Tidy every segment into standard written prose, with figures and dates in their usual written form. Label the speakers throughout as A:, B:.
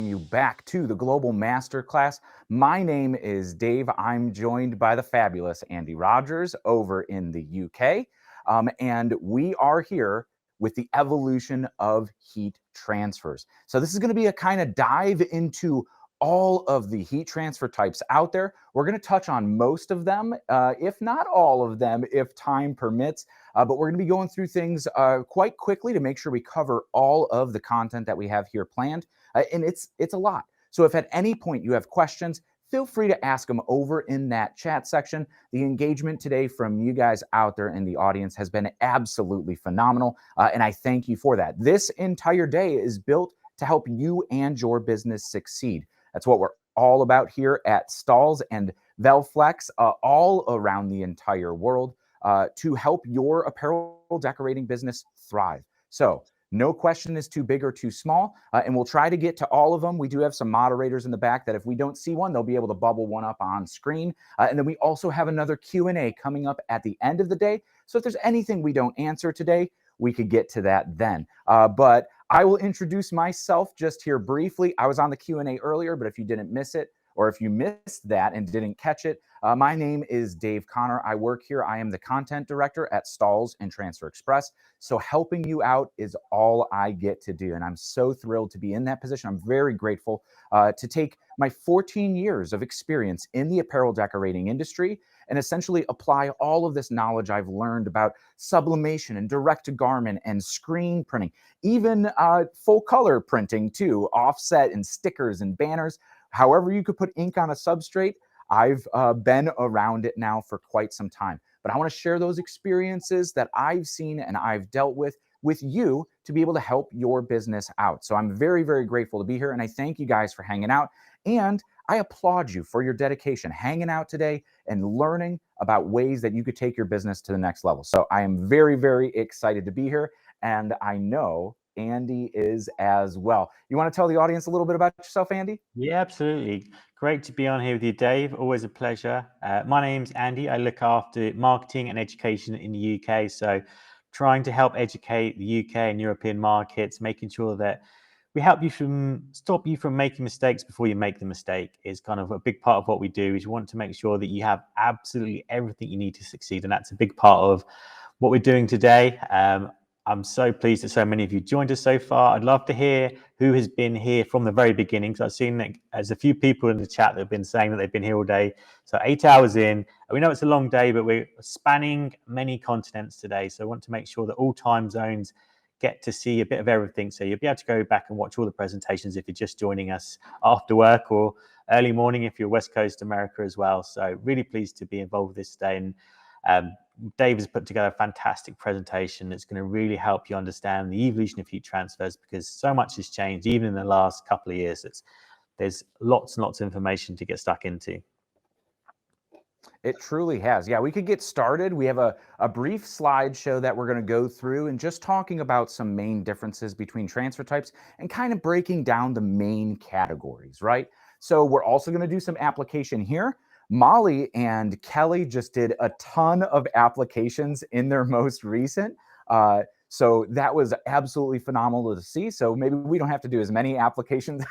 A: welcome you back to the Global Masterclass. My name is Dave. I'm joined by the fabulous Andy Rogers over in the UK. And we are here with the evolution of heat transfers. So this is going to be a kind of dive into all of the heat transfer types out there. We're going to touch on most of them, if not all of them, if time permits. But we're going to be going through things quite quickly to make sure we cover all of the content that we have here planned. And it's a lot. So if at any point you have questions, feel free to ask them over in that chat section. The engagement today from you guys out there in the audience has been absolutely phenomenal. And I thank you for that. This entire day is built to help you and your business succeed. That's what we're all about here at Stahls and Velflex, all around the entire world, to help your apparel decorating business thrive. So no question is too big or too small, and we'll try to get to all of them. We do have some moderators in the back that if we don't see one, they'll be able to bubble one up on screen. And then we also have another Q&A coming up at the end of the day. So if there's anything we don't answer today, we could get to that then. But I will introduce myself just here briefly. I was on the Q&A earlier, but if you didn't miss it, or if you missed that and didn't catch it, my name is Dave Connor. I work here. I am the content director at Stahls and Transfer Express. So helping you out is all I get to do. And I'm so thrilled to be in that position. I'm very grateful to take my 14 years of experience in the apparel decorating industry and essentially apply all of this knowledge I've learned about sublimation and direct-to-garment and screen printing, even full color printing too, offset and stickers and banners. However you could put ink on a substrate, I've been around it now for quite some time. But I want to share those experiences that I've seen and I've dealt with you to be able to help your business out. So I'm very, very grateful to be here. And I thank you guys for hanging out. And I applaud you for your dedication, hanging out today and learning about ways that you could take your business to the next level. So I am very, very excited to be here. And I know Andy is as well. You want to tell the audience a little bit about yourself, Andy?
B: Yeah, absolutely. Great to be on here with you, Dave. Always a pleasure. My name's Andy. I look after marketing and education in the UK. So trying to help educate the UK and European markets, making sure that we help you stop you from making mistakes before you make the mistake is kind of a big part of what we do. Is we want to make sure that you have absolutely everything you need to succeed. And that's a big part of what we're doing today. I'm so pleased that so many of you joined us so far. I'd love to hear who has been here from the very beginning, because I've seen that there's a few people in the chat that have been saying that they've been here all day. So 8 hours in. We know it's a long day, but we're spanning many continents today. So I want to make sure that all time zones get to see a bit of everything. So you'll be able to go back and watch all the presentations if you're just joining us after work or early morning if you're West Coast America as well. So really pleased to be involved with this today. And Dave has put together a fantastic presentation that's going to really help you understand the evolution of heat transfers, because so much has changed even in the last couple of years. There's lots and lots of information to get stuck into.
A: It truly has. Yeah, we could get started. We have a brief slideshow that we're going to go through and just talking about some main differences between transfer types and kind of breaking down the main categories, right? So we're also going to do some application here. Molly and Kelly just did a ton of applications in their most recent. So that was absolutely phenomenal to see. So maybe we don't have to do as many applications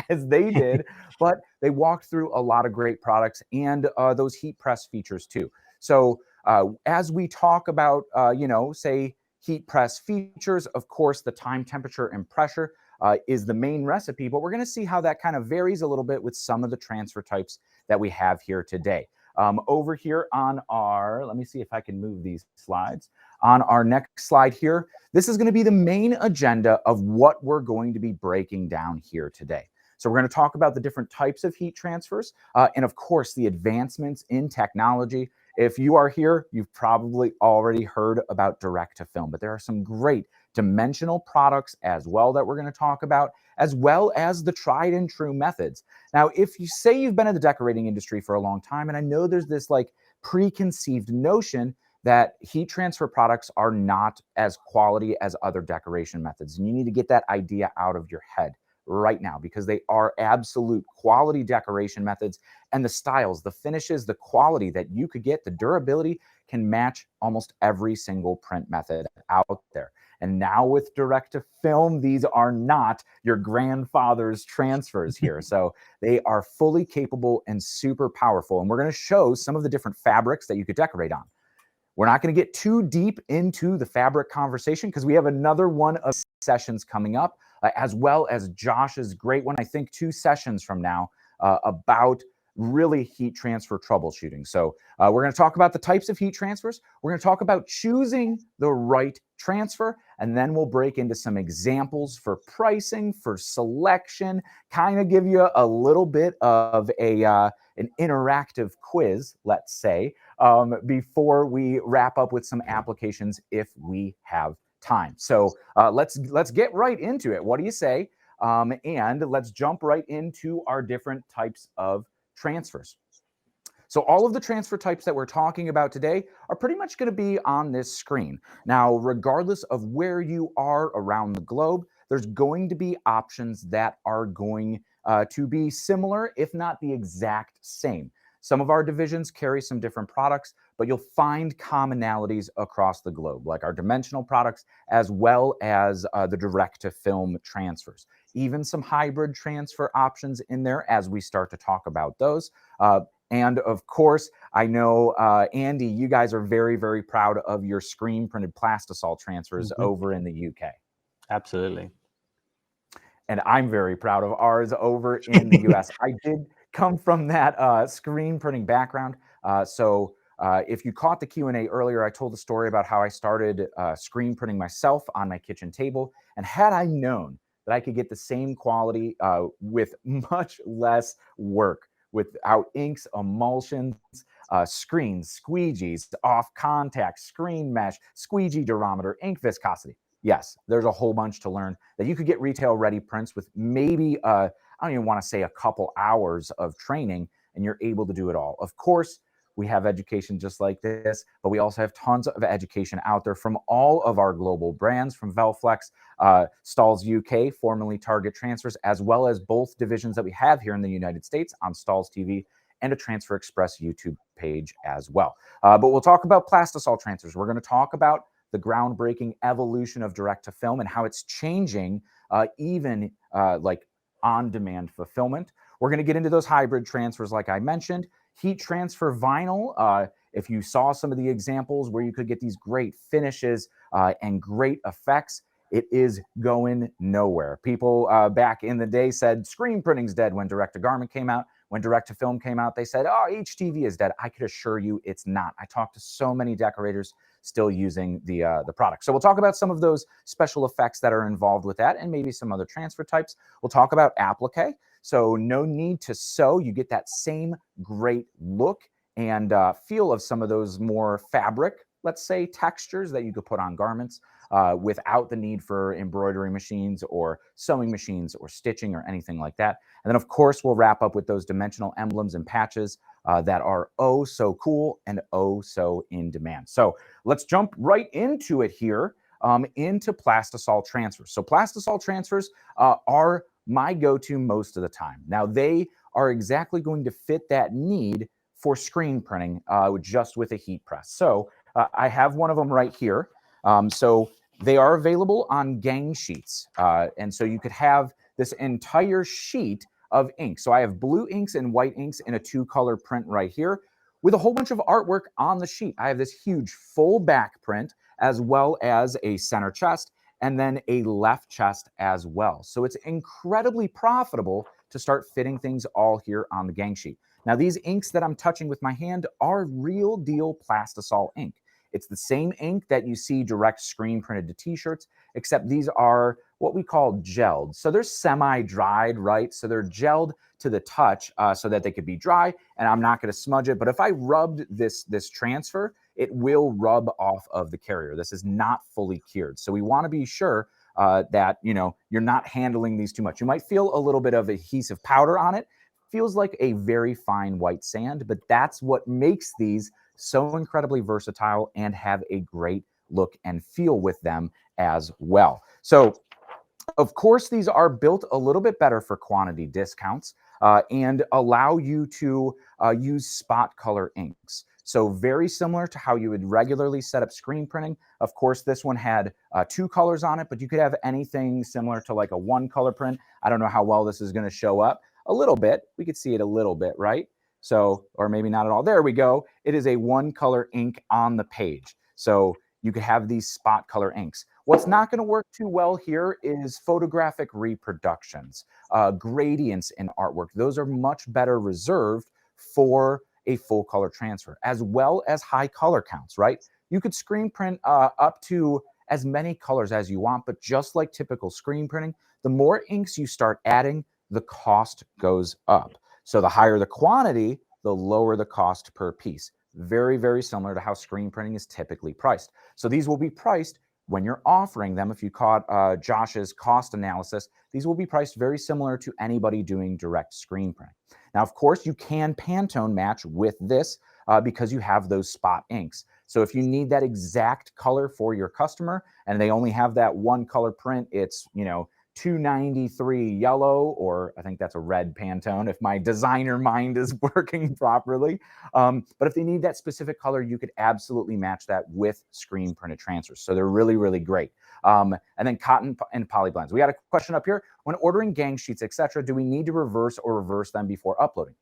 A: as they did, but they walked through a lot of great products and those heat press features too. So as we talk about, say heat press features, of course, the time, temperature, and pressure is the main recipe, but we're going to see how that kind of varies a little bit with some of the transfer types that we have here today. Over here on our, let me see if I can move these slides. On our next slide here, this is going to be the main agenda of what we're going to be breaking down here today. So we're going to talk about the different types of heat transfers and of course the advancements in technology. If you are here, you've probably already heard about direct to film, but there are some great dimensional products as well that we're going to talk about, as well as the tried and true methods. Now, if you say you've been in the decorating industry for a long time, and I know there's this like preconceived notion that heat transfer products are not as quality as other decoration methods, and you need to get that idea out of your head right now, because they are absolute quality decoration methods, and the styles, the finishes, the quality that you could get, the durability can match almost every single print method out there. And now with direct to film, these are not your grandfather's transfers here. So they are fully capable and super powerful. And we're going to show some of the different fabrics that you could decorate on. We're not going to get too deep into the fabric conversation because we have another one of sessions coming up, as well as Josh's great one, I think 2 sessions from now, about really heat transfer troubleshooting. So we're going to talk about the types of heat transfers. We're going to talk about choosing the right transfer, and then we'll break into some examples for pricing, for selection, kind of give you a little bit of an interactive quiz, let's say, before we wrap up with some applications if we have time. So let's get right into it. What do you say? And let's jump right into our different types of transfers. So all of the transfer types that we're talking about today are pretty much going to be on this screen. Now, regardless of where you are around the globe, there's going to be options that are going to be similar, if not the exact same. Some of our divisions carry some different products, but you'll find commonalities across the globe, like our dimensional products, as well as the direct-to-film transfers. Even some hybrid transfer options in there as we start to talk about those. And of course, I know, Andy, you guys are very, very proud of your screen printed Plastisol transfers over in the UK.
B: Absolutely.
A: And I'm very proud of ours over in the US. I did come from that screen printing background. So if you caught the Q&A earlier, I told the story about how I started screen printing myself on my kitchen table. And had I known that I could get the same quality with much less work, without inks, emulsions, screens, squeegees, off contact, screen mesh, squeegee durometer, ink viscosity. Yes, there's a whole bunch to learn that you could get retail ready prints with maybe, I don't even want to say a couple hours of training, and you're able to do it all. Of course, we have education just like this, but we also have tons of education out there from all of our global brands, from Velflex, Stahls UK, formerly Target Transfers, as well as both divisions that we have here in the United States on Stahls TV and a Transfer Express YouTube page as well. But we'll talk about Plastisol Transfers. We're going to talk about the groundbreaking evolution of direct-to-film and how it's changing even like on-demand fulfillment. We're going to get into those hybrid transfers like I mentioned. Heat transfer vinyl, if you saw some of the examples where you could get these great finishes and great effects, it is going nowhere. People back in the day said screen printing's dead when direct-to-garment came out. When direct-to-film came out, they said, oh, HTV is dead. I could assure you it's not. I talked to so many decorators still using the product. So we'll talk about some of those special effects that are involved with that and maybe some other transfer types. We'll talk about applique. So no need to sew. You get that same great look and feel of some of those more fabric, let's say, textures that you could put on garments without the need for embroidery machines or sewing machines or stitching or anything like that. And then, of course, we'll wrap up with those dimensional emblems and patches that are oh so cool and oh so in demand. So let's jump right into it here, into Plastisol Transfers. So Plastisol Transfers are my go-to most of the time. Now, they are exactly going to fit that need for screen printing just with a heat press. So I have one of them right here. So they are available on gang sheets. And so you could have this entire sheet of ink. So I have blue inks and white inks in a 2-color print right here with a whole bunch of artwork on the sheet. I have this huge full back print as well as a center chest and then a left chest as well. So it's incredibly profitable to start fitting things all here on the gang sheet. Now, these inks that I'm touching with my hand are real deal Plastisol ink. It's the same ink that you see direct screen printed to t-shirts, except these are what we call gelled. So they're semi-dried, right? So they're gelled to the touch so that they could be dry, and I'm not going to smudge it. But if I rubbed this transfer, it will rub off of the carrier. This is not fully cured. So we want to be sure that, you know, you're not handling these too much. You might feel a little bit of adhesive powder on it. Feels like a very fine white sand, but that's what makes these so incredibly versatile and have a great look and feel with them as well. So, of course, these are built a little bit better for quantity discounts and allow you to use spot color inks. So very similar to how you would regularly set up screen printing. Of course, this one had 2 colors on it, but you could have anything similar to like a 1-color print. I don't know how well this is going to show up. A little bit. We could see it a little bit, right? So, or maybe not at all. There we go. It is a 1-color ink on the page. So you could have these spot color inks. What's not going to work too well here is photographic reproductions, gradients in artwork. Those are much better reserved for a full color transfer, as well as high color counts, right? You could screen print up to as many colors as you want, but just like typical screen printing, the more inks you start adding, the cost goes up. So the higher the quantity, the lower the cost per piece. Very, very similar to how screen printing is typically priced. So these will be priced when you're offering them. If you caught Josh's cost analysis, these will be priced very similar to anybody doing direct screen printing. Now, of course, you can Pantone match with this because you have those spot inks. So if you need that exact color for your customer and they only have that 1-color print, it's, 293 yellow, or I think that's a red Pantone if my designer mind is working properly. But if they need that specific color, you could absolutely match that with screen printed transfers. So they're really, really great. And then cotton and poly blends. We got a question up here. When ordering gang sheets, etc., do we need to reverse them before uploading?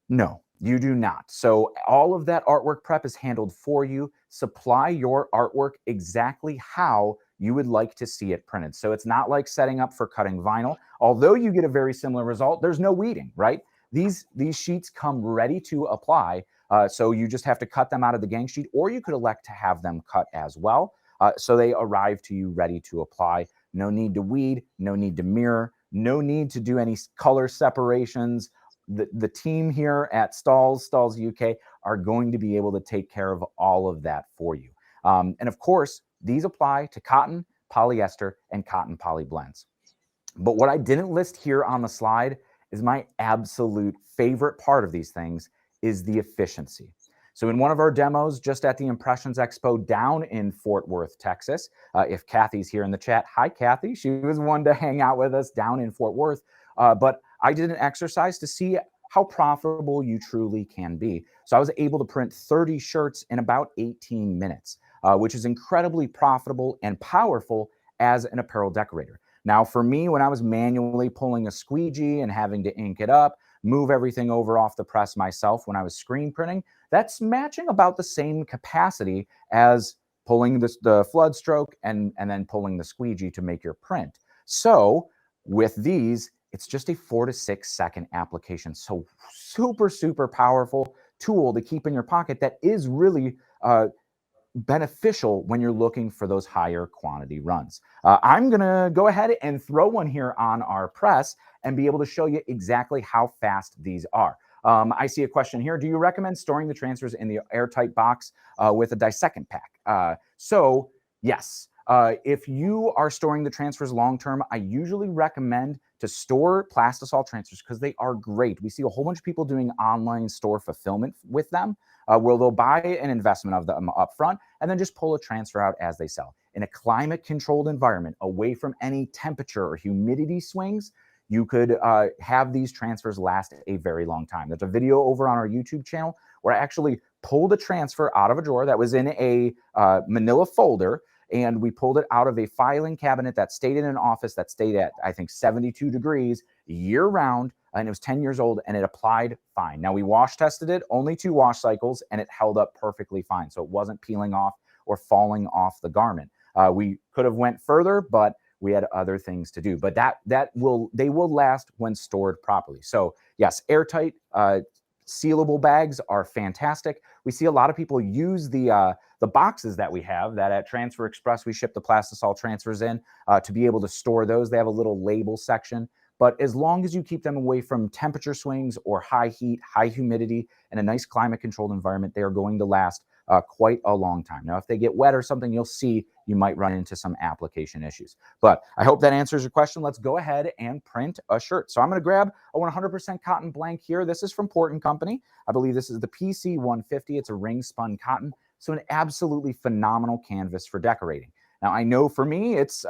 A: No, you do not. So all of that artwork prep is handled for you. Supply your artwork exactly how you would like to see it printed. So it's not like setting up for cutting vinyl. Although you get a very similar result, there's no weeding, right? These sheets come ready to apply. So you just have to cut them out of the gang sheet, or you could elect to have them cut as well. So they arrive to you ready to apply. No need to weed, no need to mirror, no need to do any color separations. The team here at Stahls UK, are going to be able to take care of all of that for you. And of course, these apply to cotton, polyester, and cotton poly blends. But what I didn't list here on the slide is my absolute favorite part of these things is the efficiency. So in one of our demos just at the Impressions Expo down in Fort Worth, Texas, if Kathy's here in the chat, hi Kathy, she was one to hang out with us down in Fort Worth. But I did an exercise to see how profitable you truly can be. So I was able to print 30 shirts in about 18 minutes, which is incredibly profitable and powerful as an apparel decorator. Now, for me, when I was manually pulling a squeegee and having to ink it up, move everything over off the press myself when I was screen printing, that's matching about the same capacity as pulling the flood stroke and then pulling the squeegee to make your print. So with these, it's just a 4 to 6 second application. So super, super powerful tool to keep in your pocket that is really beneficial when you're looking for those higher quantity runs. I'm gonna go ahead and throw one here on our press and be able to show you exactly how fast these are. I see a question here. Do you recommend storing the transfers in the airtight box with a dissectant pack? So yes. If you are storing the transfers long-term, I usually recommend to store Plastisol transfers because they are great. We see a whole bunch of people doing online store fulfillment with them, where they'll buy an investment of them up front and then just pull a transfer out as they sell. In a climate-controlled environment, away from any temperature or humidity swings, you could have these transfers last a very long time. There's a video over on our YouTube channel where I actually pulled a transfer out of a drawer that was in a manila folder, and we pulled it out of a filing cabinet that stayed in an office that stayed at, I think, 72 degrees year round, and it was 10 years old, and it applied fine. Now, we wash tested it, only 2 wash cycles, and it held up perfectly fine, so it wasn't peeling off or falling off the garment. We could have went further, but we had other things to do. But they will last when stored properly. So yes, airtight, sealable bags are fantastic. We see a lot of people use the boxes that we have that at Transfer Express, we ship the Plastisol transfers in to be able to store those. They have a little label section. But as long as you keep them away from temperature swings or high heat, high humidity, and a nice climate-controlled environment, they are going to last quite a long time. Now, if they get wet or something, you'll see you might run into some application issues. But I hope that answers your question. Let's go ahead and print a shirt. So I'm going to grab a 100% cotton blank here. This is from Port & Company. I believe this is the PC 150. It's a ring spun cotton. So an absolutely phenomenal canvas for decorating. Now, I know for me, it's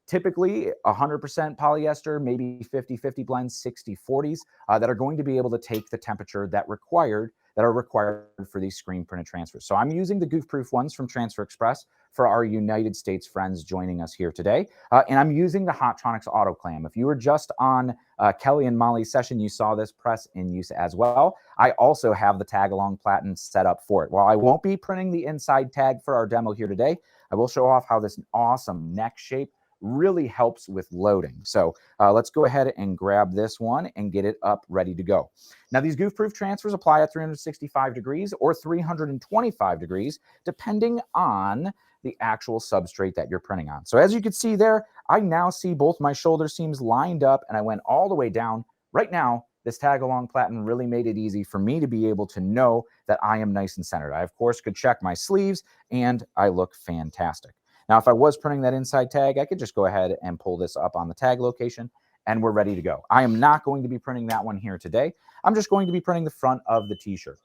A: typically 100% polyester, maybe 50-50 blends, 60-40s that are going to be able to take the temperature that required that are required for these screen printed transfers. So I'm using the Goof Proof ones from Transfer Express for our United States friends joining us here today. And I'm using the Hotronix Auto Clam. If you were just on Kelly and Molly's session, you saw this press in use as well. I also have the tag-along platen set up for it. While I won't be printing the inside tag for our demo here today, I will show off how this awesome neck shape really helps with loading. So let's go ahead and grab this one and get it up ready to go. Now, these Goof-proof transfers apply at 365 degrees or 325 degrees, depending on the actual substrate that you're printing on. So as you can see there, I now see both my shoulder seams lined up, and I went all the way down. Right now, this tag-along platen really made it easy for me to be able to know that I am nice and centered. I, of course, could check my sleeves, and I look fantastic. Now, if I was printing that inside tag, I could just go ahead and pull this up on the tag location, and we're ready to go. I am not going to be printing that one here today. I'm just going to be printing the front of the t-shirt.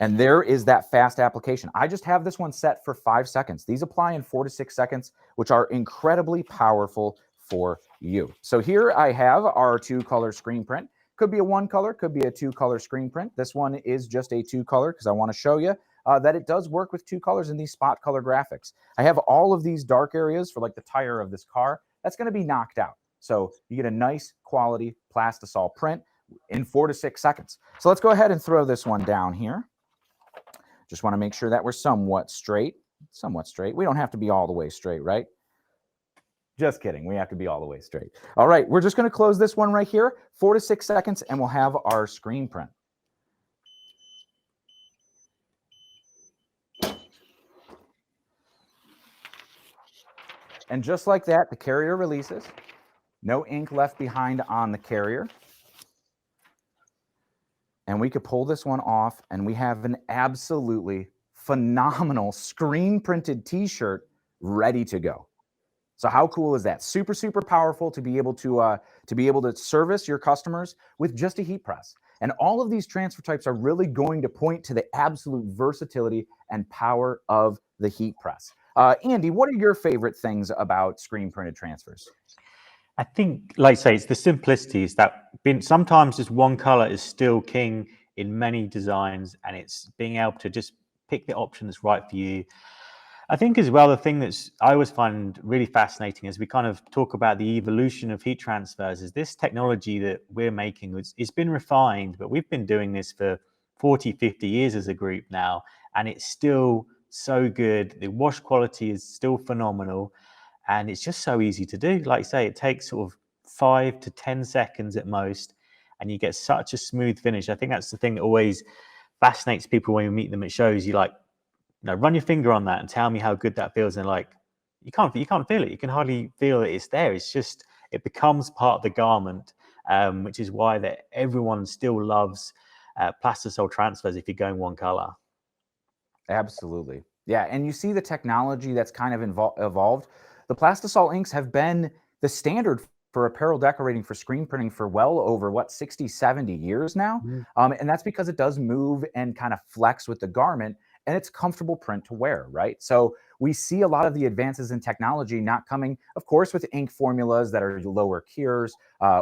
A: And there is that fast application. I just have this one set for 5 seconds. These apply in 4 to 6 seconds, which are incredibly powerful for you. So here I have our 2-color screen print. Could be a 1-color, could be a 2-color screen print. This one is just a 2-color because I want to show you that it does work with 2 colors in these spot color graphics. I have all of these dark areas for like the tire of this car. That's going to be knocked out. So you get a nice quality Plastisol print in 4 to 6 seconds. So let's go ahead and throw this one down here. Just want to make sure that we're somewhat straight. We don't have to be all the way straight, right? Just kidding. We have to be all the way straight. All right, we're just going to close this one right here, 4 to 6 seconds, and we'll have our screen print. And just like that, the carrier releases. No ink left behind on the carrier. And we could pull this one off, and we have an absolutely phenomenal screen printed t-shirt ready to go. So how cool is that? Super, super powerful to be able to service your customers with just a heat press. And all of these transfer types are really going to point to the absolute versatility and power of the heat press. Andy, what are your favorite things about screen printed transfers?
B: I think, like I say, it's the simplicities that sometimes just one color is still king in many designs, and it's being able to just pick the option that's right for you. I think as well, the thing that's I always find really fascinating as we kind of talk about the evolution of heat transfers is this technology that we're making. It's been refined, but we've been doing this for 40, 50 years as a group now, and it's still so good. The wash quality is still phenomenal, and it's just so easy to do. Like I say, it takes sort of 5 to 10 seconds at most, and you get such a smooth finish. I think that's the thing that always fascinates people when you meet them at shows. You like, run your finger on that and tell me how good that feels. And like, you can't feel it. You can hardly feel that it's there. It's just, it becomes part of the garment, which is why that everyone still loves Plastisol Transfers if you're going one color.
A: Absolutely. Yeah, and you see the technology that's kind of evolved. The Plastisol inks have been the standard for apparel decorating for screen printing for well over, 60, 70 years now. And that's because it does move and kind of flex with the garment, and it's comfortable print to wear, right? So we see a lot of the advances in technology not coming, of course, with ink formulas that are lower cures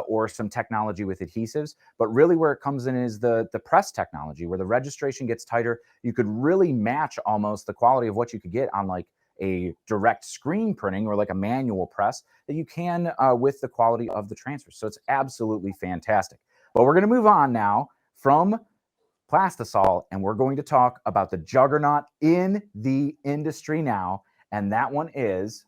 A: or some technology with adhesives, but really where it comes in is the press technology, where the registration gets tighter. You could really match almost the quality of what you could get on like a direct screen printing or like a manual press that you can with the quality of the transfer. So it's absolutely fantastic. But we're going to move on now from Plastisol, and we're going to talk about the juggernaut in the industry now, and that one is,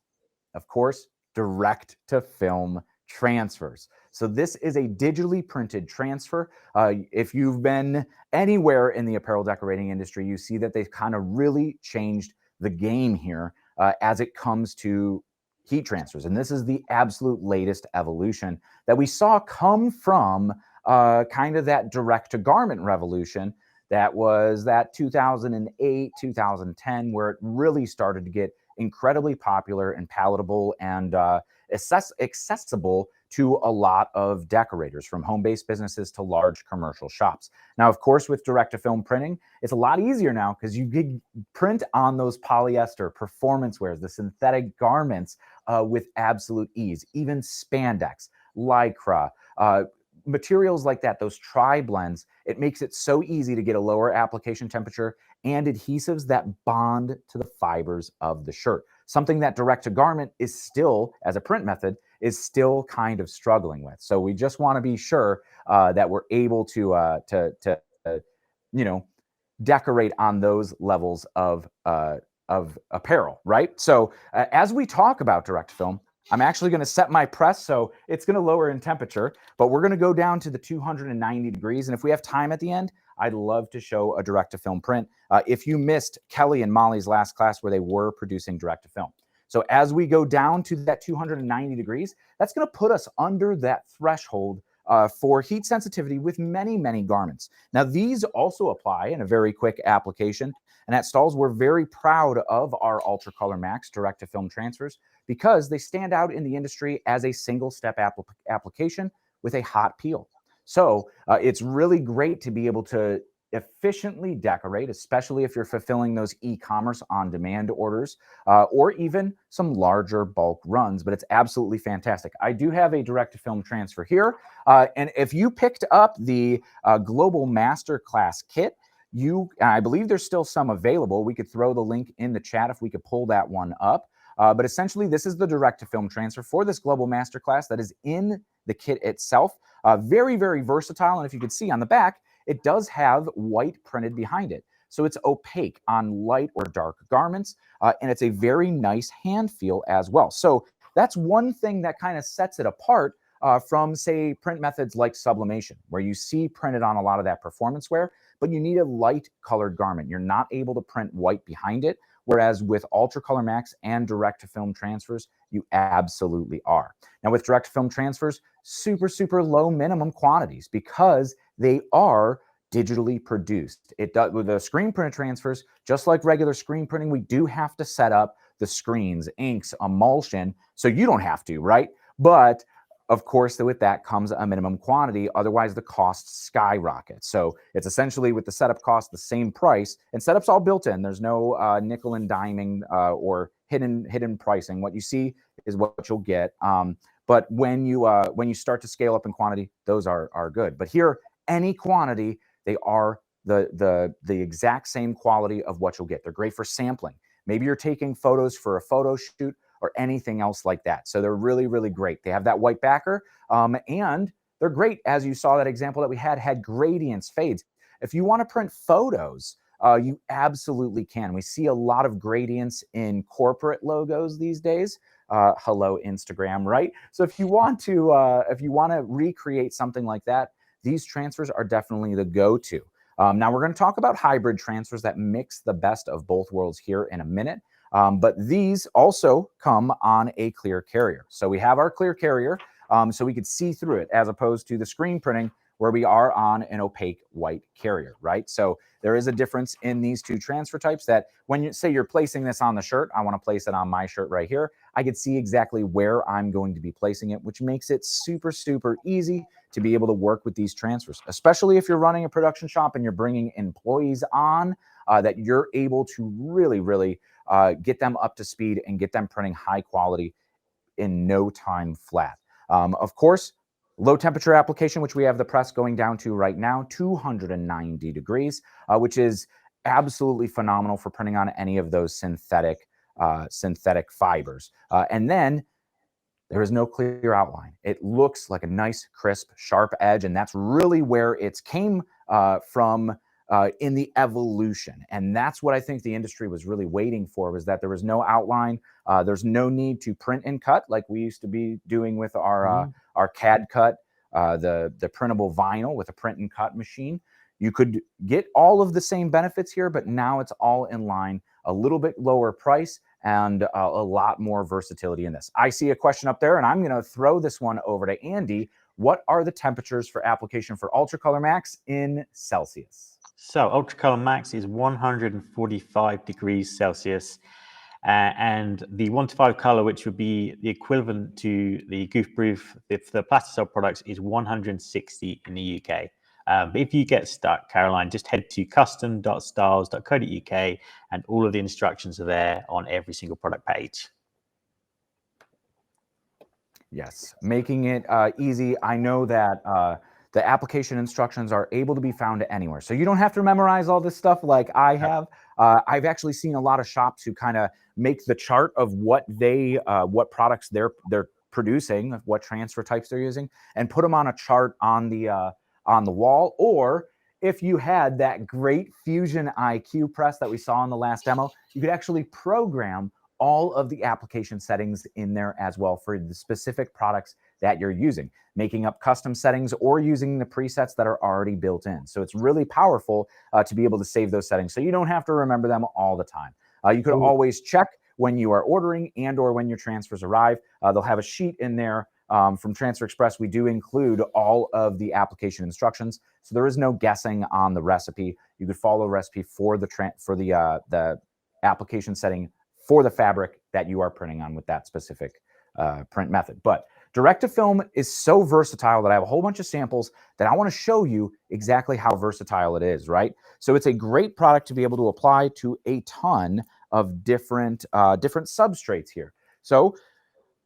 A: of course, direct to film transfers. So this is a digitally printed transfer. If you've been anywhere in the apparel decorating industry, you see that they've kind of really changed the game here as it comes to heat transfers. And this is the absolute latest evolution that we saw come from kind of that direct to garment revolution that was that 2008, 2010, where it really started to get incredibly popular and palatable and accessible to a lot of decorators, from home-based businesses to large commercial shops. Now, of course, with direct-to-film printing, it's a lot easier now because you can print on those polyester performance wears, the synthetic garments with absolute ease, even spandex, lycra, materials like that, those tri-blends, it makes it so easy to get a lower application temperature and adhesives that bond to the fibers of the shirt. Something that direct to garment is still, as a print method, is still kind of struggling with. So we just want to be sure that we're able to you know, decorate on those levels of apparel, right? So as we talk about direct film, I'm actually going to set my press so it's going to lower in temperature, but we're going to go down to the 290 degrees. And if we have time at the end, I'd love to show a direct to film print. If you missed Kelly and Molly's last class where they were producing direct to film. So as we go down to that 290 degrees, that's going to put us under that threshold for heat sensitivity with many, many garments. Now, these also apply in a very quick application. And at Stahls, we're very proud of our Ultra Color Max direct to film transfers because they stand out in the industry as a single step application with a hot peel. So it's really great to be able to efficiently decorate, especially if you're fulfilling those e-commerce on-demand orders or even some larger bulk runs, but it's absolutely fantastic. I do have a direct-to-film transfer here, and if you picked up the Global Masterclass kit, I believe there's still some available. We could throw the link in the chat if we could pull that one up. But essentially, this is the direct-to-film transfer for this Global Masterclass that is in the kit itself. Very, very versatile, and if you could see on the back, it does have white printed behind it. So it's opaque on light or dark garments, and it's a very nice hand feel as well. So that's one thing that kind of sets it apart from, say, print methods like sublimation, where you see printed on a lot of that performance wear, but you need a light colored garment. You're not able to print white behind it, whereas with Ultra Color Max and direct-to-film transfers, you absolutely are. Now with direct-to-film transfers, super, super low minimum quantities because they are digitally produced. It does with the screen printed transfers, just like regular screen printing, we do have to set up the screens, inks, emulsion, so you don't have to, right? But of course, with that comes a minimum quantity. Otherwise, the costs skyrocket. So it's essentially with the setup cost, the same price, and setup's all built in. There's no nickel and diming or hidden pricing. What you see is what you'll get. But when you start to scale up in quantity, those are good. But here, any quantity, they are the exact same quality of what you'll get. They're great for sampling. Maybe you're taking photos for a photo shoot or anything else like that. So they're really, really great. They have that white backer, and they're great. As you saw that example that we had gradients, fades. If you want to print photos, you absolutely can. We see a lot of gradients in corporate logos these days. Hello, Instagram, right? So if you want to recreate something like that, these transfers are definitely the go-to. Now we're going to talk about hybrid transfers that mix the best of both worlds here in a minute. But these also come on a clear carrier. So we have our clear carrier, so we could see through it, as opposed to the screen printing where we are on an opaque white carrier, right? So there is a difference in these two transfer types that when you say you're placing this on the shirt, I want to place it on my shirt right here, I could see exactly where I'm going to be placing it, which makes it super, super easy to be able to work with these transfers, especially if you're running a production shop and you're bringing employees on, that you're able to really, really get them up to speed and get them printing high quality in no time flat. Of course, low temperature application, which we have the press going down to right now, 290 degrees, which is absolutely phenomenal for printing on any of those synthetic fibers. And then there is no clear outline. It looks like a nice, crisp, sharp edge, and that's really where it came from in the evolution. And that's what I think the industry was really waiting for, was that there was no outline. There's no need to print and cut like we used to be doing with our CAD cut, the printable vinyl with a print and cut machine. You could get all of the same benefits here, but now it's all in line, a little bit lower price, and a lot more versatility in this. I see a question up there, and I'm going to throw this one over to Andy. What are the temperatures for application for Ultra Color Max in Celsius?
B: So Ultra Color Max is 145 degrees Celsius. And the 1 to 5 color, which would be the equivalent to the Goof proof, the Plastisol products, is 160 in the UK. But if you get stuck, Caroline, just head to custom.stahls.co.uk and all of the instructions are there on every single product page.
A: Yes, making it easy. I know that the application instructions are able to be found anywhere. So you don't have to memorize all this stuff like I have. I've actually seen a lot of shops who kind of make the chart of what products they're producing, what transfer types they're using, and put them on a chart on the wall. Or if you had that great Fusion IQ press that we saw in the last demo, you could actually program all of the application settings in there as well for the specific products that you're using, making up custom settings or using the presets that are already built in. So it's really powerful to be able to save those settings so you don't have to remember them all the time. You could always check when you are ordering and or when your transfers arrive. They'll have a sheet in there from Transfer Express. We do include all of the application instructions, so there is no guessing on the recipe. You could follow a recipe for the application setting for the fabric that you are printing on with that specific print method. But direct to film is so versatile that I have a whole bunch of samples that I want to show you exactly how versatile it is, right? So it's a great product to be able to apply to a ton of different substrates here. So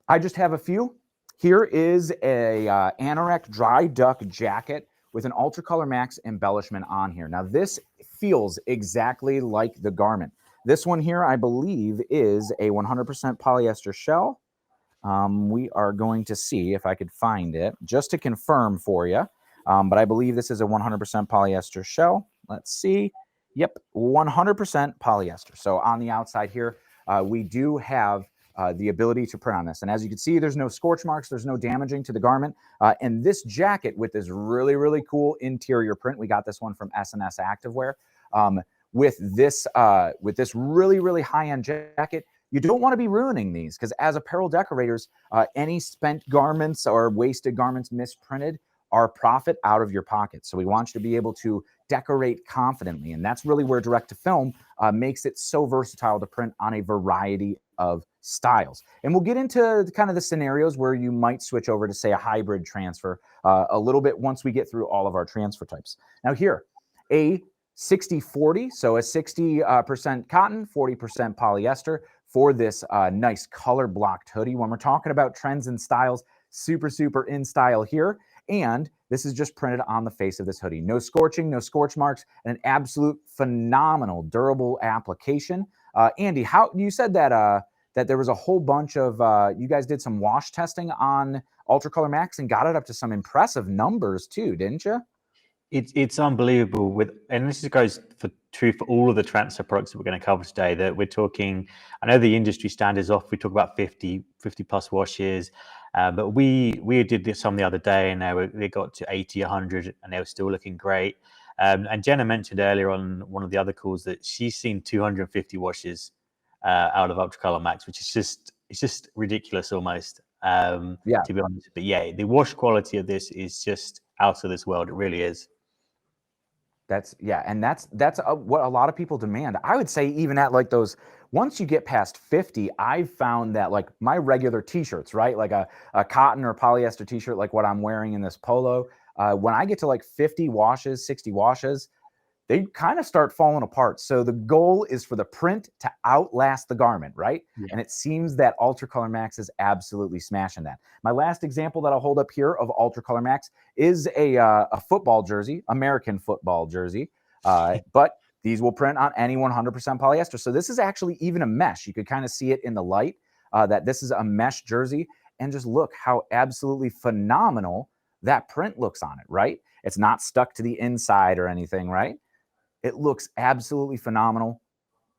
A: I just have a few. Here is a Anorak Dry Duck jacket with an Ultra Color Max embellishment on here. Now this feels exactly like the garment. This one here, I believe, is a 100% polyester shell. We are going to see if I could find it just to confirm for you. But I believe this is a 100% polyester shell. Let's see. Yep, 100% polyester. So on the outside here, we do have the ability to print on this. And as you can see, there's no scorch marks. There's no damaging to the garment. And this jacket with this really, really cool interior print, we got this one from S&S Activewear. With this really, really high-end jacket, you don't want to be ruining these because as apparel decorators, any spent garments or wasted garments misprinted are profit out of your pocket. So we want you to be able to decorate confidently. And that's really where direct to film makes it so versatile to print on a variety of styles. And we'll get into kind of the scenarios where you might switch over to, say, a hybrid transfer a little bit once we get through all of our transfer types. Now here, a 60-40, so a 60% cotton, 40% polyester for this nice color blocked hoodie. When we're talking about trends and styles, super, super in style here. And this is just printed on the face of this hoodie. No scorching, no scorch marks, and an absolute phenomenal durable application. Andy, how you said that that there was a whole bunch of, you guys did some wash testing on Ultra Color Max and got it up to some impressive numbers too, didn't you?
B: It's unbelievable and this goes true for all of the transfer products that we're going to cover today, that we're talking, I know the industry standard is off, we talk about 50 plus washes, but we did some the other day and they got to 80, 100 and they were still looking great. And Jenna mentioned earlier on one of the other calls that she's seen 250 washes out of Ultra Color Max, which is just ridiculous almost, to be honest. But yeah, the wash quality of this is just out of this world. It really is.
A: That's what a lot of people demand. I would say even at like those, once you get past 50, I've found that like my regular t-shirts, right? Like a cotton or polyester t-shirt, like what I'm wearing in this polo, when I get to like 50 washes, 60 washes, they kind of start falling apart. So the goal is for the print to outlast the garment, right? Yeah. And it seems that Ultra Color Max is absolutely smashing that. My last example that I'll hold up here of Ultra Color Max is a football jersey, American football jersey, but these will print on any 100% polyester. So this is actually even a mesh. You could kind of see it in the light that this is a mesh jersey, and just look how absolutely phenomenal that print looks on it, right? It's not stuck to the inside or anything, right? It looks absolutely phenomenal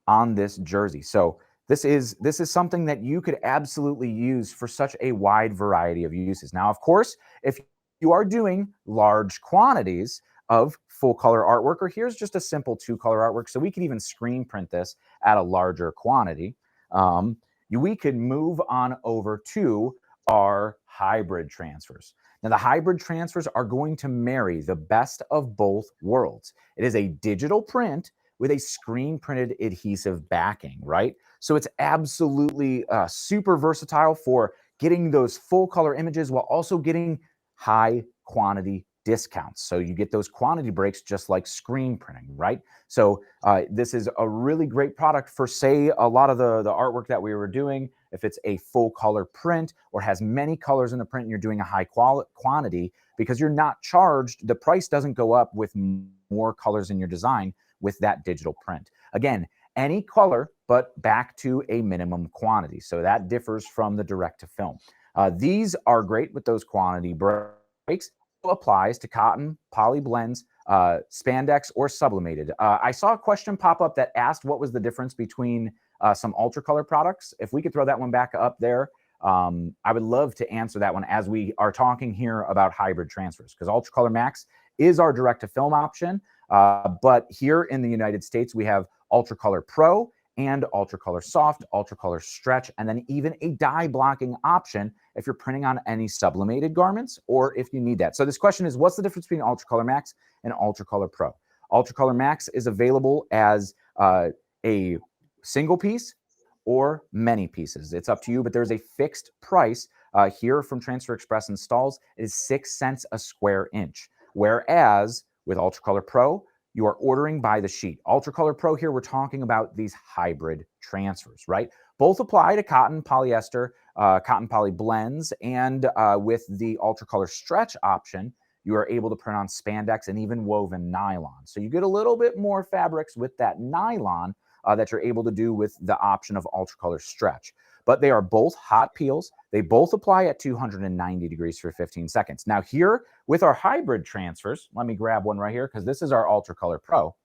A: on this jersey. So this is something that you could absolutely use for such a wide variety of uses. Now, of course, if you are doing large quantities of full color artwork, or here's just a simple 2-color artwork, so we could even screen print this at a larger quantity, we could move on over to our hybrid transfers. Now, the hybrid transfers are going to marry the best of both worlds. It is a digital print with a screen printed adhesive backing, right? So it's absolutely super versatile for getting those full color images while also getting high quantity discounts. So you get those quantity breaks just like screen printing, right? So this is a really great product for, say, a lot of the artwork that we were doing if it's a full color print or has many colors in the print and you're doing a high quantity, because you're not charged, the price doesn't go up with more colors in your design with that digital print. Again, any color, but back to a minimum quantity. So that differs from the direct to film. These are great with those quantity breaks. Applies to cotton, poly blends, spandex, or sublimated. I saw a question pop up that asked what was the difference between some ultracolor products. If we could throw that one back up there, I would love to answer that one as we are talking here about hybrid transfers, because Ultracolor Max is our direct to film option. But here in the United States, we have Ultracolor Pro and Ultracolor Soft, Ultracolor Stretch, and then even a dye blocking option if you're printing on any sublimated garments or if you need that. So this question is, what's the difference between Ultracolor Max and Ultracolor Pro? Ultracolor Max is available as a single piece or many pieces. It's up to you, but there's a fixed price here from Transfer Express and Stahls. It is 6 cents a square inch. Whereas with Ultracolor Pro, you are ordering by the sheet. Ultracolor Pro here, we're talking about these hybrid transfers, right? Both apply to cotton, polyester, cotton poly blends, and with the Ultracolor Stretch option, you are able to print on spandex and even woven nylon. So you get a little bit more fabrics with that nylon that you're able to do with the option of Ultracolor Stretch. But they are both hot peels. They both apply at 290 degrees for 15 seconds. Now here with our hybrid transfers, let me grab one right here because this is our Ultracolor Pro.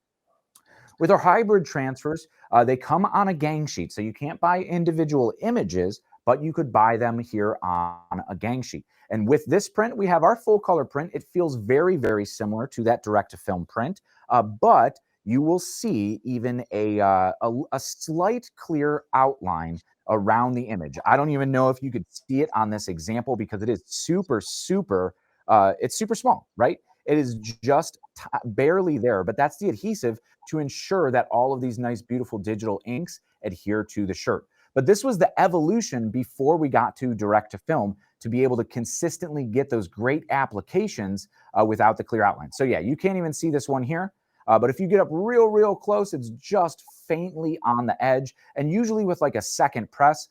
A: With our hybrid transfers, they come on a gang sheet. So you can't buy individual images, but you could buy them here on a gang sheet. And with this print, we have our full color print. It feels very, very similar to that direct to film print, but you will see even a slight clear outline around the image. I don't even know if you could see it on this example because it is super, it's super small, right? It is just barely there, but that's the adhesive to ensure that all of these nice, beautiful digital inks adhere to the shirt. But this was the evolution before we got to direct to film to be able to consistently get those great applications without the clear outline. So yeah, you can't even see this one here. But if you get up real close, it's just faintly on the edge. And usually with like a second press,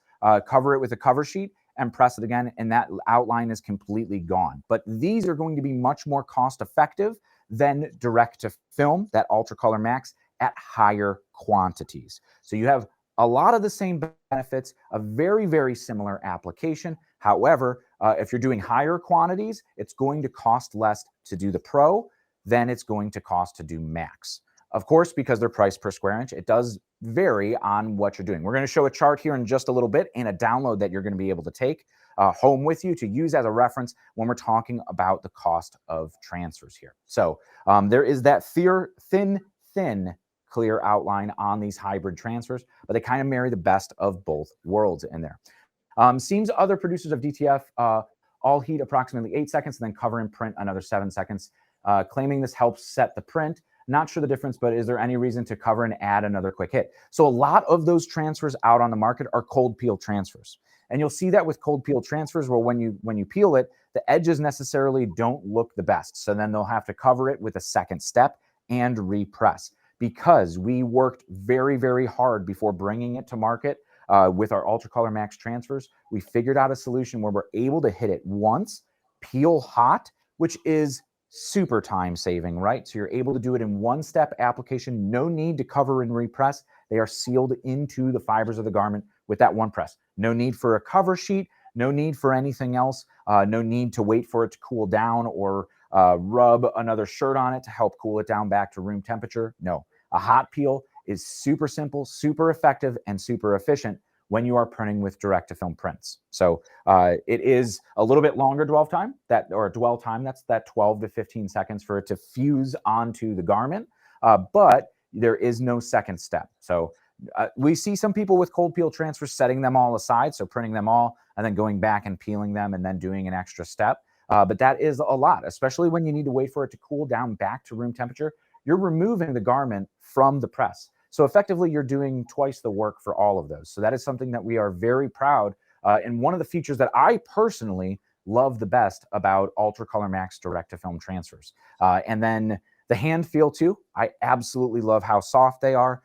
A: cover it with a cover sheet and press it again, and that outline is completely gone. But these are going to be much more cost effective than direct to film, that Ultracolor Max, at higher quantities. So you have a lot of the same benefits, a very, very similar application. However, if you're doing higher quantities, it's going to cost less to do the Pro than it's going to cost to do Max. Of course, because they're priced per square inch, it does vary on what you're doing. We're going to show a chart here in just a little bit and a download that you're going to be able to take home with you to use as a reference when we're talking about the cost of transfers here. So there is that thin, clear outline on these hybrid transfers, but they kind of marry the best of both worlds in there. Seems other producers of DTF all heat approximately 8 seconds and then cover and print another 7 seconds. Claiming this helps set the print. Not sure the difference, but is there any reason to cover and add another quick hit? So a lot of those transfers out on the market are cold peel transfers. And you'll see that with cold peel transfers where when you peel it, the edges necessarily don't look the best. So then they'll have to cover it with a second step and repress. Because we worked very, very hard before bringing it to market with our Ultracolor Max transfers, we figured out a solution where we're able to hit it once, peel hot, which is super time saving, right? So you're able to do it in one step application, no need to cover and repress. They are sealed into the fibers of the garment with that one press. No need for a cover sheet, no need for anything else, no need to wait for it to cool down or rub another shirt on it to help cool it down back to room temperature. No, a hot peel is super simple, super effective, and super efficient when you are printing with direct to film prints. So it is a little bit longer dwell time, that's that 12 to 15 seconds for it to fuse onto the garment, but there is no second step. So we see some people with cold peel transfers setting them all aside, so printing them all and then going back and peeling them and then doing an extra step. But that is a lot, especially when you need to wait for it to cool down back to room temperature. You're removing the garment from the press. So effectively, you're doing twice the work for all of those. So that is something that we are very proud. And one of the features that I personally love the best about Ultracolor Max direct to film transfers. And then the hand feel too. I absolutely love how soft they are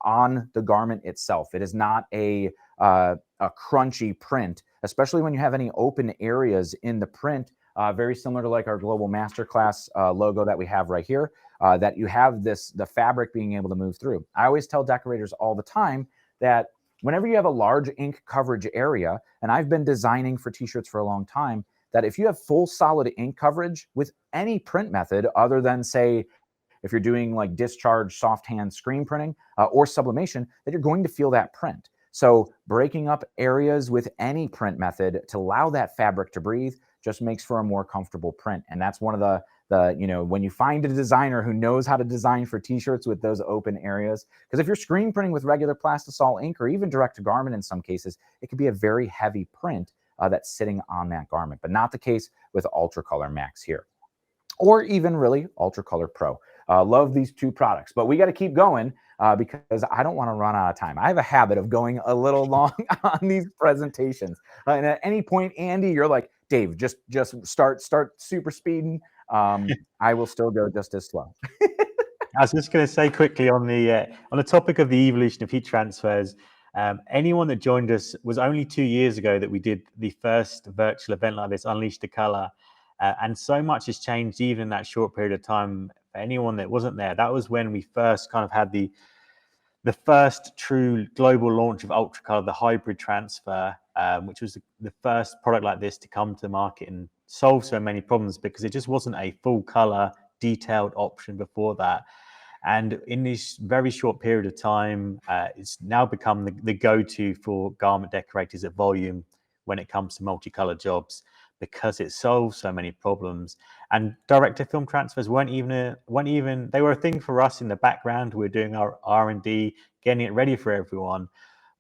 A: on the garment itself. It is not a a crunchy print, especially when you have any open areas in the print, very similar to like our Global Masterclass logo that we have right here, that you have the fabric being able to move through. I always tell decorators all the time that whenever you have a large ink coverage area, and I've been designing for t-shirts for a long time, that if you have full solid ink coverage with any print method other than, say, if you're doing like discharge soft hand screen printing or sublimation, that you're going to feel that print. So breaking up areas with any print method to allow that fabric to breathe just makes for a more comfortable print. And that's one of the when you find a designer who knows how to design for t-shirts with those open areas, because if you're screen printing with regular Plastisol ink or even direct to garment in some cases, it could be a very heavy print that's sitting on that garment, but not the case with Ultra Color Max here, or even really Ultra Color Pro. Love these two products, but we got to keep going because I don't want to run out of time. I have a habit of going a little long on these presentations. And at any point, Andy, you're like, Dave, just start super speeding. I will still go just as slow.
B: I was just going to say quickly on the topic of the evolution of heat transfers. Anyone that joined us, was only 2 years ago that we did the first virtual event like this, Unleash the Color, and so much has changed even in that short period of time. For anyone that wasn't there, that was when we first kind of had the first true global launch of Ultra Color, the hybrid transfer, which was the first product like this to come to the market and solve so many problems, because it just wasn't a full color detailed option before that. And in this very short period of time, it's now become the go-to for garment decorators at volume when it comes to multicolor jobs, because it solves so many problems. And direct-to-film transfers weren't even they were a thing for us in the background. We were doing our R&D, getting it ready for everyone,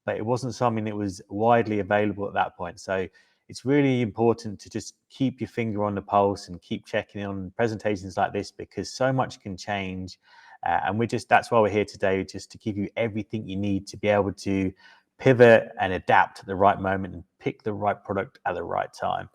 B: but it wasn't something that was widely available at that point. So it's really important to just keep your finger on the pulse and keep checking in on presentations like this, because so much can change. And that's why we're here today, just to give you everything you need to be able to pivot and adapt at the right moment and pick the right product at the right time.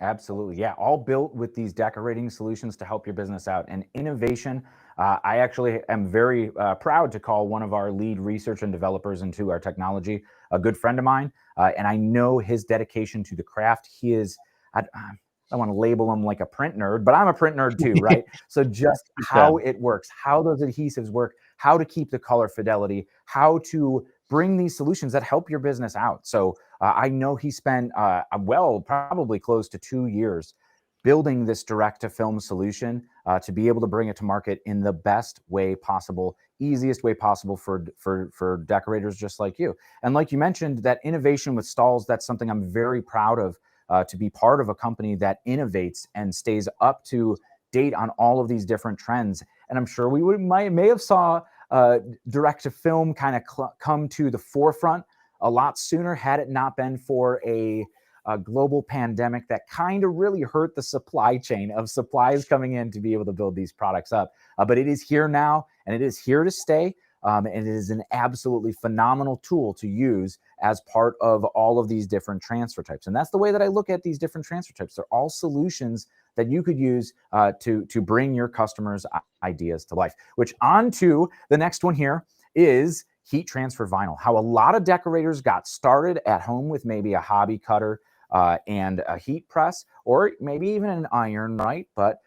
A: Absolutely. Yeah. All built with these decorating solutions to help your business out. And innovation, I actually am very proud to call one of our lead research and developers into our technology a good friend of mine. And I know his dedication to the craft. He is, I don't want to label him like a print nerd, but I'm a print nerd too, right? So just how it works, how those adhesives work, how to keep the color fidelity, how to bring these solutions that help your business out. So I know he spent probably close to 2 years building this direct-to-film solution to be able to bring it to market in the best way possible, easiest way possible for decorators just like you. And like you mentioned, that innovation with Stahls, that's something I'm very proud of, to be part of a company that innovates and stays up to date on all of these different trends. And I'm sure we may have saw direct-to-film kind of come to the forefront a lot sooner had it not been for a global pandemic that kind of really hurt the supply chain of supplies coming in to be able to build these products up. But it is here now, and it is here to stay. And it is an absolutely phenomenal tool to use as part of all of these different transfer types. And that's the way that I look at these different transfer types. They're all solutions that you could use to bring your customers' ideas to life. Which, on to the next one here is heat transfer vinyl. How a lot of decorators got started at home with maybe a hobby cutter and a heat press, or maybe even an iron, right? But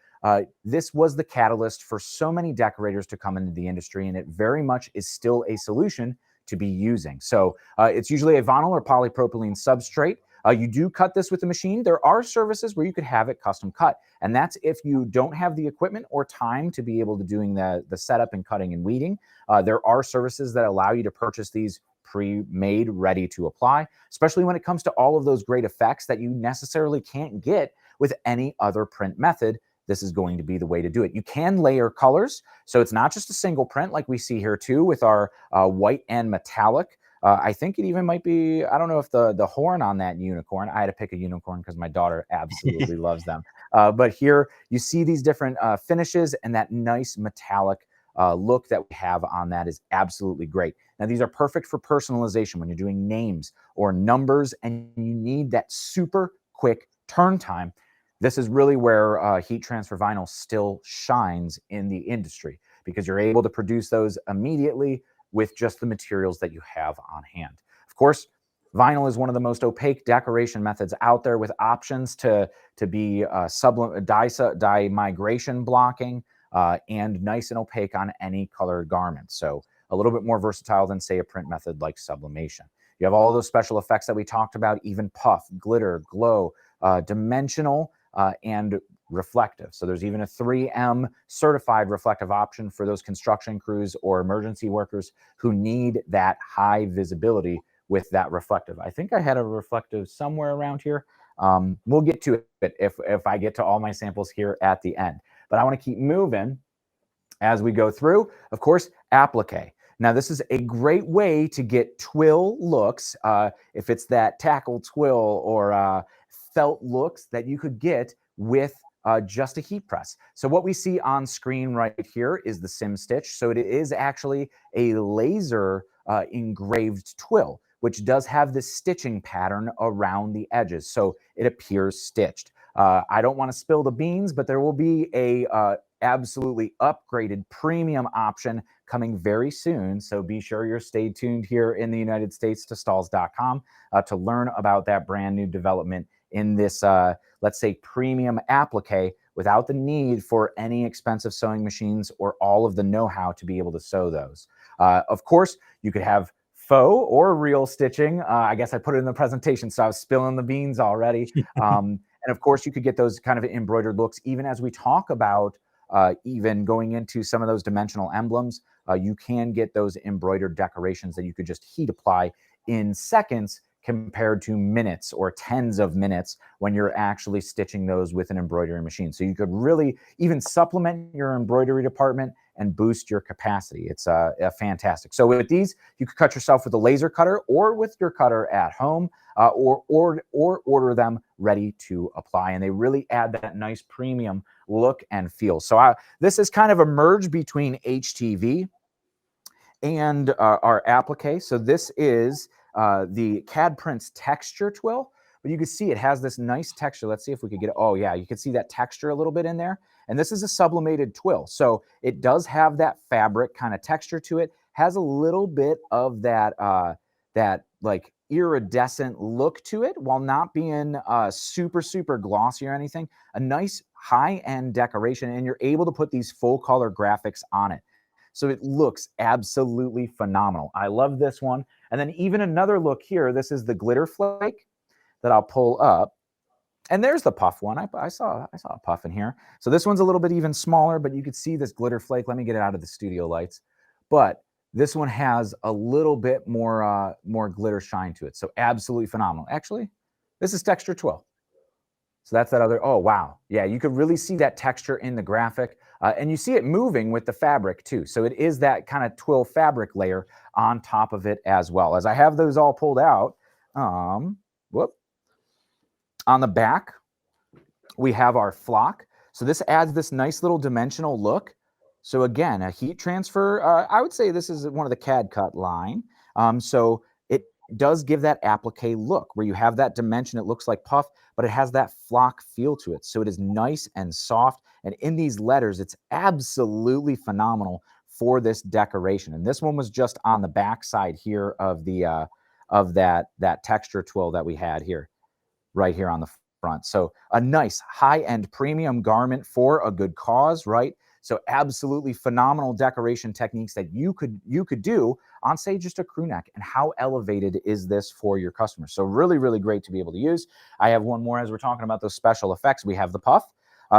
A: this was the catalyst for so many decorators to come into the industry, and it very much is still a solution to be using. So it's usually a vinyl or polypropylene substrate. You do cut this with a machine. There are services where you could have it custom cut, and that's if you don't have the equipment or time to be able to doing the setup and cutting and weeding. There are services that allow you to purchase these pre-made, ready to apply, especially when it comes to all of those great effects that you necessarily can't get with any other print method. This is going to be the way to do it. You can layer colors, so it's not just a single print like we see here too with our white and metallic. I think it even might be, I don't know if the horn on that unicorn, I had to pick a unicorn because my daughter absolutely loves them. But here you see these different finishes, and that nice metallic look that we have on that is absolutely great. Now, these are perfect for personalization when you're doing names or numbers and you need that super quick turn time. This is really where heat transfer vinyl still shines in the industry, because you're able to produce those immediately, with just the materials that you have on hand. Of course, vinyl is one of the most opaque decoration methods out there, with options to be dye migration blocking and nice and opaque on any colored garment. So a little bit more versatile than, say, a print method like sublimation. You have all those special effects that we talked about, even puff, glitter, glow, dimensional, and reflective. So there's even a 3M certified reflective option for those construction crews or emergency workers who need that high visibility with that reflective. I think I had a reflective somewhere around here. We'll get to it if I get to all my samples here at the end. But I want to keep moving as we go through. Of course, applique. Now, this is a great way to get twill looks, if it's that tackle twill or felt looks that you could get with just a heat press. So what we see on screen right here is the sim stitch. So it is actually a laser engraved twill, which does have this stitching pattern around the edges. So it appears stitched. I don't want to spill the beans, but there will be a absolutely upgraded premium option coming very soon. So be sure you're stay tuned here in the United States to Stahls.com to learn about that brand new development in this, let's say, premium applique without the need for any expensive sewing machines or all of the know-how to be able to sew those. Of course, you could have faux or real stitching. I guess I put it in the presentation, so I was spilling the beans already. And of course, you could get those kind of embroidered looks, even as we talk about even going into some of those dimensional emblems. You can get those embroidered decorations that you could just heat apply in seconds compared to minutes or tens of minutes when you're actually stitching those with an embroidery machine. So you could really even supplement your embroidery department and boost your capacity. It's fantastic. So with these, you could cut yourself with a laser cutter or with your cutter at home, or order them ready to apply. And they really add that nice premium look and feel. So this is kind of a merge between HTV and our applique. So this is the CAD Prints texture twill, but you can see it has this nice texture. Let's see if we could get it. Oh yeah, you can see that texture a little bit in there. And this is a sublimated twill. So it does have that fabric kind of texture to it, has a little bit of that, that like iridescent look to it while not being super, super glossy or anything. A nice high-end decoration, and you're able to put these full color graphics on it. So it looks absolutely phenomenal. I love this one. And then even another look here, this is the glitter flake that I'll pull up. And there's the puff one. I saw a puff in here. So this one's a little bit even smaller, but you could see this glitter flake. Let me get it out of the studio lights. But this one has a little bit more glitter shine to it. So absolutely phenomenal. Actually, this is texture twill. So that's that other, oh, wow. Yeah, you could really see that texture in the graphic. And you see it moving with the fabric too. So it is that kind of twill fabric layer on top of it as well. As I have those all pulled out, whoop. On the back, we have our flock. So this adds this nice little dimensional look. So again, a heat transfer, I would say this is one of the CAD cut line. So it does give that applique look where you have that dimension. It looks like puff, but it has that flock feel to it. So it is nice and soft. And in these letters, it's absolutely phenomenal for this decoration. And this one was just on the back side here of the of that texture twill that we had here, right here on the front. So a nice high-end premium garment for a good cause, right? So absolutely phenomenal decoration techniques that you could do on, say, just a crew neck. And how elevated is this for your customers? So really, really great to be able to use. I have one more as we're talking about those special effects. We have the puff.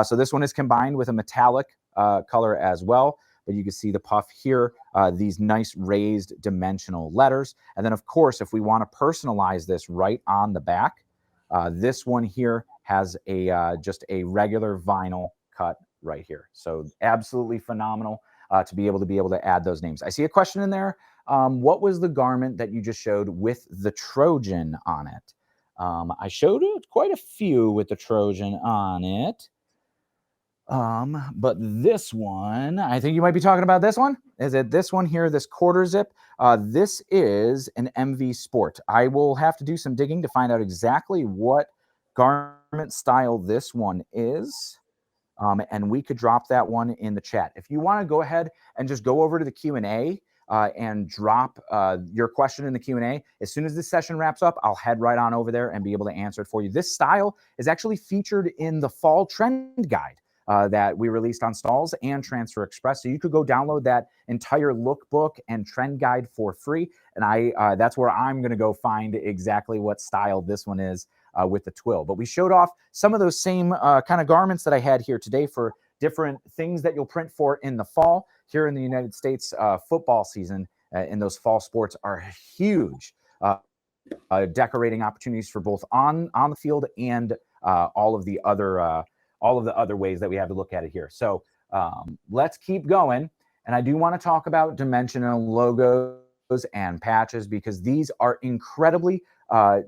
A: So this one is combined with a metallic color as well. But you can see the puff here, these nice raised dimensional letters. And then, of course, if we want to personalize this right on the back, this one here has a just a regular vinyl cut right here. So absolutely phenomenal to be able to add those names. I see a question in there. What was the garment that you just showed with the Trojan on it? I showed quite a few with the Trojan on it. But this one, I think you might be talking about this one. Is it this one here, this quarter zip? This is an MV Sport. I will have to do some digging to find out exactly what garment style this one is. And we could drop that one in the chat. If you want to go ahead and just go over to the Q&A and drop your question in the Q&A. As soon as this session wraps up, I'll head right on over there and be able to answer it for you. This style is actually featured in the fall trend guide that we released on Stahls and Transfer Express. So you could go download that entire lookbook and trend guide for free. And that's where I'm going to go find exactly what style this one is with the twill. But we showed off some of those same kind of garments that I had here today for different things that you'll print for in the fall. Here in the United States, football season and those fall sports are huge. Decorating opportunities for both on the field and all of the other ways that we have to look at it here. So let's keep going. And I do want to talk about dimensional logos and patches, because these are incredibly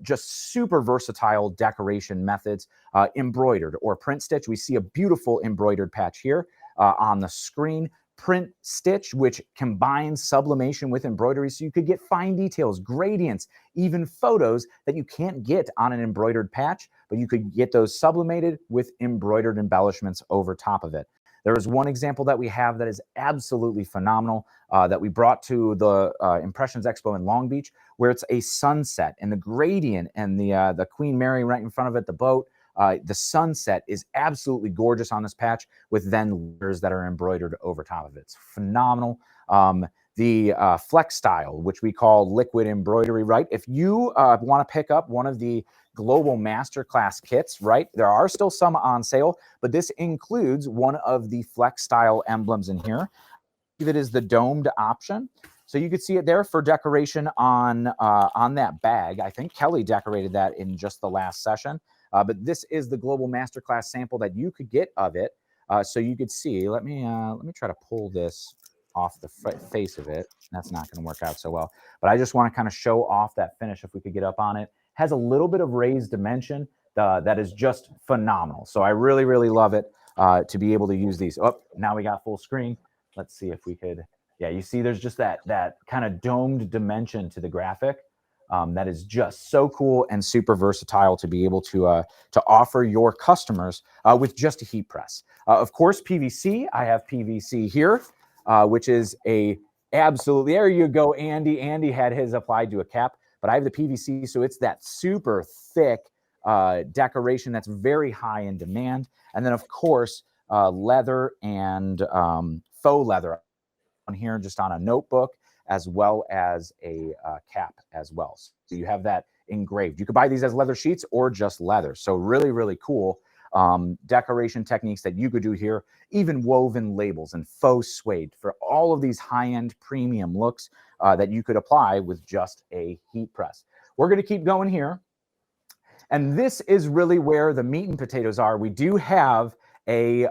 A: just super versatile decoration methods. Embroidered or print stitch. We see a beautiful embroidered patch here on the screen. Print stitch, which combines sublimation with embroidery, so you could get fine details, gradients, even photos that you can't get on an embroidered patch, but you could get those sublimated with embroidered embellishments over top of it. There is one example that we have that is absolutely phenomenal that we brought to the Impressions Expo in Long Beach, where it's a sunset, and the gradient and the Queen Mary right in front of it, the boat. The sunset is absolutely gorgeous on this patch, with then layers that are embroidered over top of it. It's phenomenal. The flex style, which we call liquid embroidery, right? If you want to pick up one of the Global Masterclass kits, right? There are still some on sale, but this includes one of the flex style emblems in here. It is the domed option. So you could see it there for decoration on that bag. I think Kelly decorated that in just the last session. But this is the Global Masterclass sample that you could get of it. So you could see, let me try to pull this off the face of it. That's not going to work out so well. But I just want to kind of show off that finish if we could get up on it. Has a little bit of raised dimension that is just phenomenal. So I really, really love it to be able to use these. Oh, now we got full screen. Let's see if we could. Yeah, you see there's just that kind of domed dimension to the graphic. That is just so cool and super versatile to be able to offer your customers with just a heat press. Of course, PVC. I have PVC here, which is absolutely, there you go, Andy. Andy had his applied to a cap, but I have the PVC, so it's that super thick decoration that's very high in demand. And then, of course, leather and faux leather on here, just on a notebook, as well as a cap as well. So you have that engraved. You could buy these as leather sheets or just leather. So really, really cool decoration techniques that you could do here. Even woven labels and faux suede for all of these high-end premium looks that you could apply with just a heat press. We're going to keep going here. And this is really where the meat and potatoes are. We do have a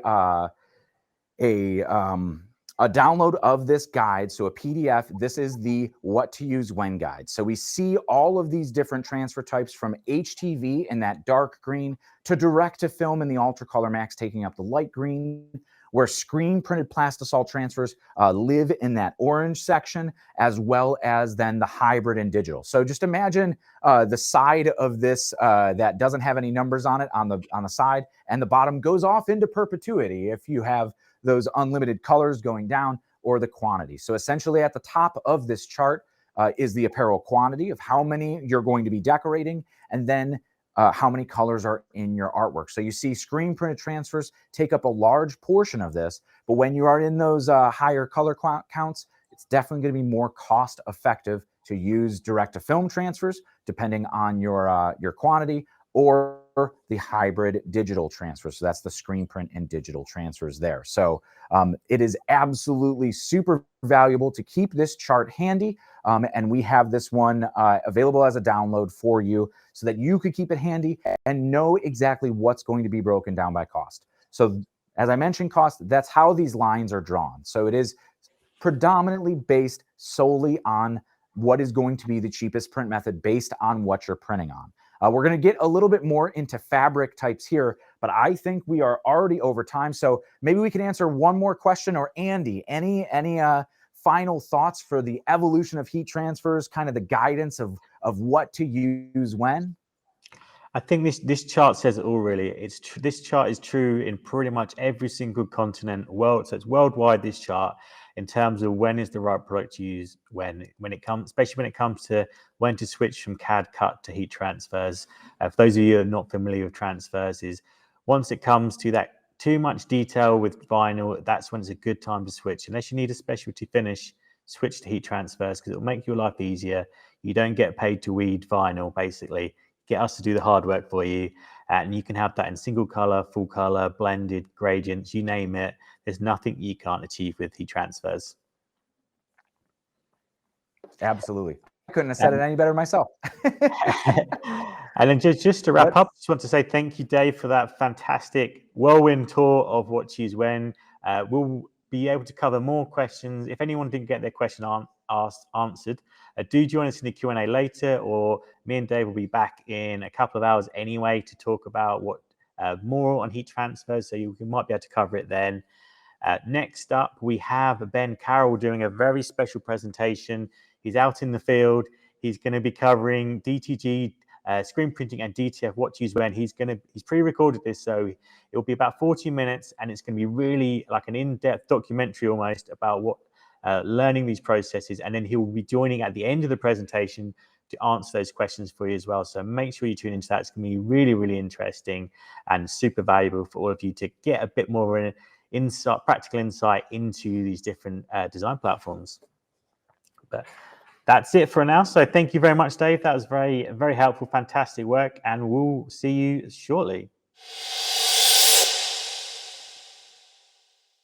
A: download of this guide, so a PDF. This is the what to use when guide. So we see all of these different transfer types, from HTV in that dark green to direct to film in the Ultra Color Max taking up the light green, where screen printed Plastisol transfers live in that orange section, as well as then the hybrid and digital. So just imagine the side of this that doesn't have any numbers on it on the side, and the bottom goes off into perpetuity if you have those unlimited colors going down, or the quantity. So essentially at the top of this chart is the apparel quantity of how many you're going to be decorating, and then how many colors are in your artwork. So you see screen printed transfers take up a large portion of this, but when you are in those higher color counts, it's definitely going to be more cost effective to use direct to film transfers, depending on your quantity, or the hybrid digital transfer. So that's the screen print and digital transfers there. So it is absolutely super valuable to keep this chart handy. And we have this one available as a download for you so that you could keep it handy and know exactly what's going to be broken down by cost. So as I mentioned, cost, that's how these lines are drawn. So it is predominantly based solely on what is going to be the cheapest print method based on what you're printing on. We're going to get a little bit more into fabric types here, but I think we are already over time. So maybe we can answer one more question. Or Andy, any final thoughts for the evolution of heat transfers, kind of the guidance of what to use when?
B: I think this chart says it all, really. This chart is true in pretty much every single continent world. So it's worldwide, this chart. in terms of when is the right product to use when it comes, especially when it comes to when to switch from CAD cut to heat transfers. For those of you who are not familiar with transfers, is once it comes to that too much detail with vinyl, that's when it's a good time to switch. Unless you need a specialty finish, switch to heat transfers because it'll make your life easier. You don't get paid to weed vinyl, basically. Get us to do the hard work for you, and you can have that in single color, full color, blended, gradients, you name it. There's nothing you can't achieve with heat transfers.
A: Absolutely. I couldn't have said it any better myself.
B: And then just to wrap up, just want to say thank you, Dave, for that fantastic whirlwind tour of what to use when. We'll be able to cover more questions. If anyone didn't get their question answered, do join us in the Q&A later, or me and Dave will be back in a couple of hours anyway to talk about what more on heat transfers, so you might be able to cover it then. Next up, we have Ben Carroll doing a very special presentation. He's out in the field. He's going to be covering DTG, screen printing, and DTF, what to use when. He's pre-recorded this, so it'll be about 40 minutes, and it's going to be really like an in-depth documentary almost about what learning these processes, and then he will be joining at the end of the presentation to answer those questions for you as well. So make sure you tune into that. It's going to be really, really interesting and super valuable for all of you to get a bit more of an practical insight into these different design platforms. But that's it for now. So thank you very much, Dave. That was very, very helpful, fantastic work, and we'll see you shortly.